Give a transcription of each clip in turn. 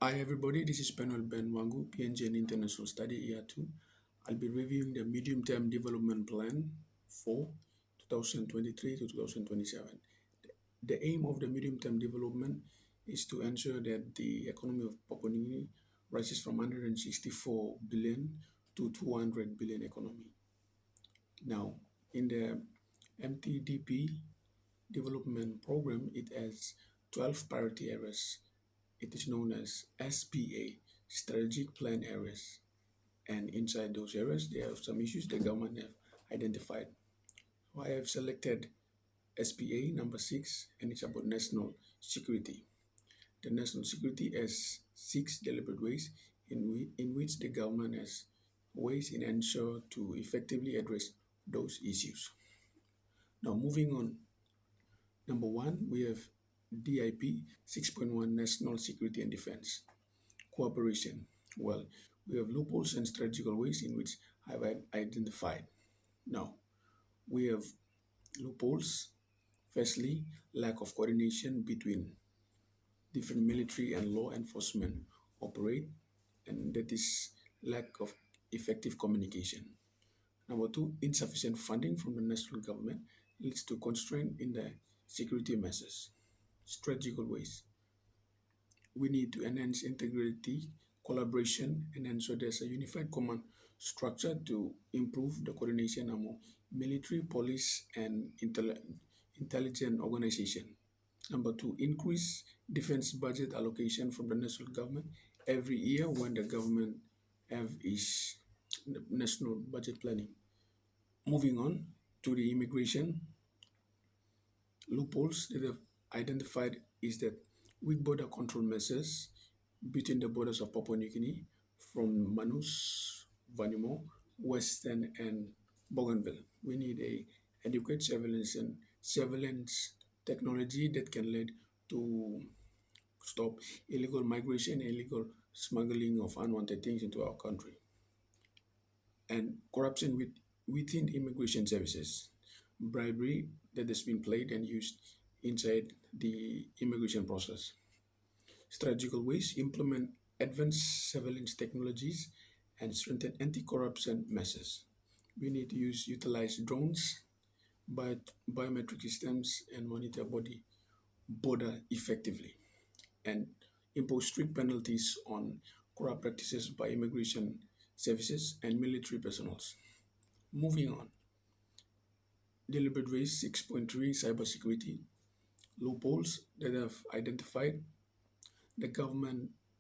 Hi everybody, this is Penal Ben Wangu, PNG and International Study Year 2. I'll be reviewing the Medium-Term Development Plan for 2023 to 2027. The aim of the medium-term development is to ensure that the economy of Papua New Guinea rises from 164 billion to 200 billion economy. Now, in the MTDP development program, it has 12 priority areas. It is known as SPA, Strategic Plan Areas. And inside those areas, there are some issues the government have identified. So I have selected SPA number 6, and it's about national security. The national security has 6 deliberate ways in which the government has ways in ensure to effectively address those issues. Now, moving on, number 1, we have DIP 6.1 National Security and Defense. Cooperation. Well, we have loopholes and strategical ways in which I've identified. Now, we have loopholes. Firstly, lack of coordination between different military and law enforcement operate, and that is lack of effective communication. Number two, insufficient funding from the national government leads to constraint in the security measures. Strategical ways. We need to enhance integrity, collaboration, and ensure there's a unified command structure to improve the coordination among military, police, and intelligence organization. Number two, increase defense budget allocation from the national government every year when the government have its national budget planning. Moving on to the immigration loopholes that have identified is that weak border control measures between the borders of Papua New Guinea from Manus, Vanuatu, Western, and Bougainville. We need a adequate surveillance technology that can lead to stop illegal migration, illegal smuggling of unwanted things into our country, and corruption within immigration services, bribery that has been played and used inside the immigration process. Strategical ways implement advanced surveillance technologies and strengthen anti-corruption measures. We need to utilize drones, biometric systems, and monitor border effectively, and impose strict penalties on corrupt practices by immigration services and military personnel. Moving on, deliberate ways 6.3 cybersecurity loopholes that have identified the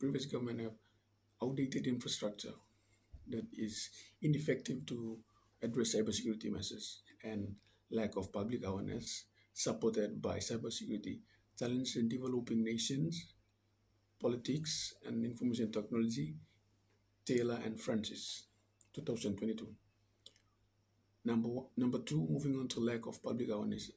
previous government have outdated infrastructure that is ineffective to address cybersecurity measures and lack of public awareness supported by cybersecurity challenges in developing nations, politics, and information technology, Taylor and Francis, 2022. Number two, moving on to lack of public awareness.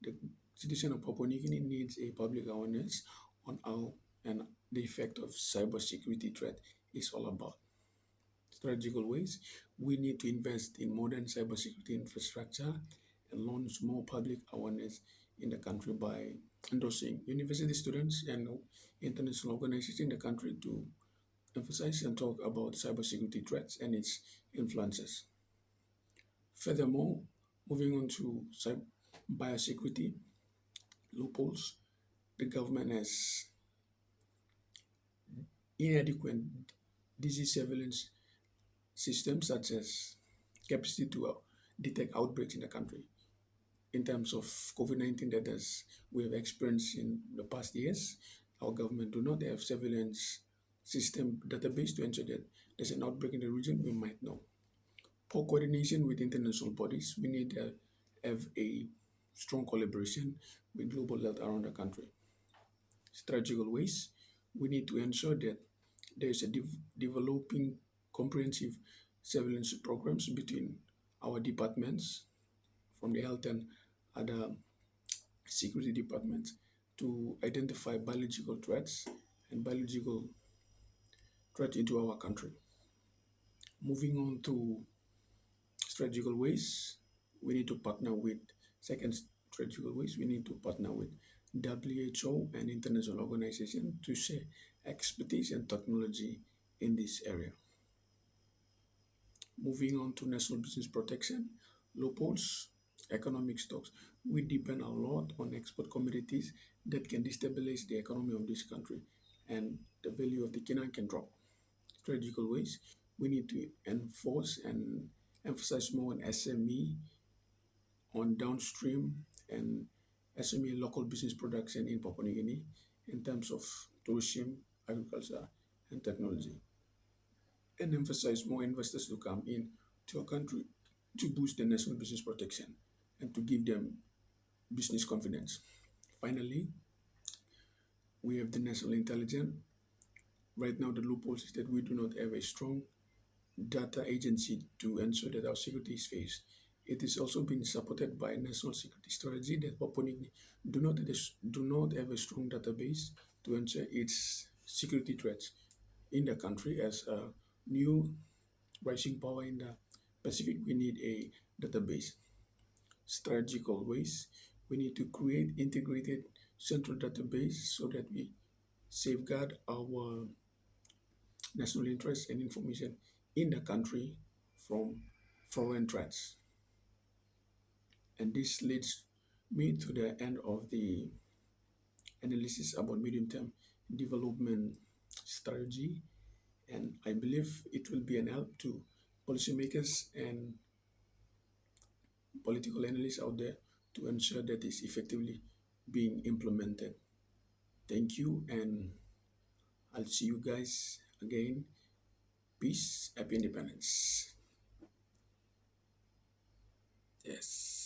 The citizen of Papua New Guinea needs a public awareness on how and the effect of cybersecurity threat is all about. Strategical ways, we need to invest in modern cybersecurity infrastructure and launch more public awareness in the country by endorsing university students and international organizations in the country to emphasize and talk about cybersecurity threats and its influences. Furthermore, moving on to biosecurity loopholes, the government has inadequate disease surveillance systems such as capacity to detect outbreaks in the country. In terms of COVID-19 that we have experienced in the past years, our government do not have surveillance system database to ensure that there's an outbreak in the region, we might know. Poor coordination with international bodies, we need to have a strong collaboration with global health around the country. Strategical ways, we need to ensure that there is a developing comprehensive surveillance programs between our departments from the health and other security departments to identify biological threats and biological threats into our country. Moving on to strategical ways, we need to partner with second strategical ways, we need to partner with WHO and international organizations to share expertise and technology in this area. Moving on to national business protection, loopholes, economic stocks. We depend a lot on export commodities that can destabilize the economy of this country, and the value of the Kina can drop. Strategical ways, we need to enforce and emphasize more on SME, on downstream, and SME local business production in Papua New Guinea in terms of tourism, agriculture, and technology, and emphasize more investors to come in to a country to boost the national business protection and to give them business confidence. Finally, we have the national intelligence. Right now, the loopholes is that we do not have a strong data agency to ensure that our security is faced. It is also being supported by a national security strategy that Papua New Guinea do not have a strong database to ensure its security threats in the country. As a new rising power in the Pacific, we need a database. Strategical ways, we need to create integrated central database so that we safeguard our national interests and information in the country from foreign threats. And this leads me to the end of the analysis about medium term development strategy. And I believe it will be an help to policymakers and political analysts out there to ensure that it's effectively being implemented. Thank you, and I'll see you guys again. Peace, happy independence. Yes.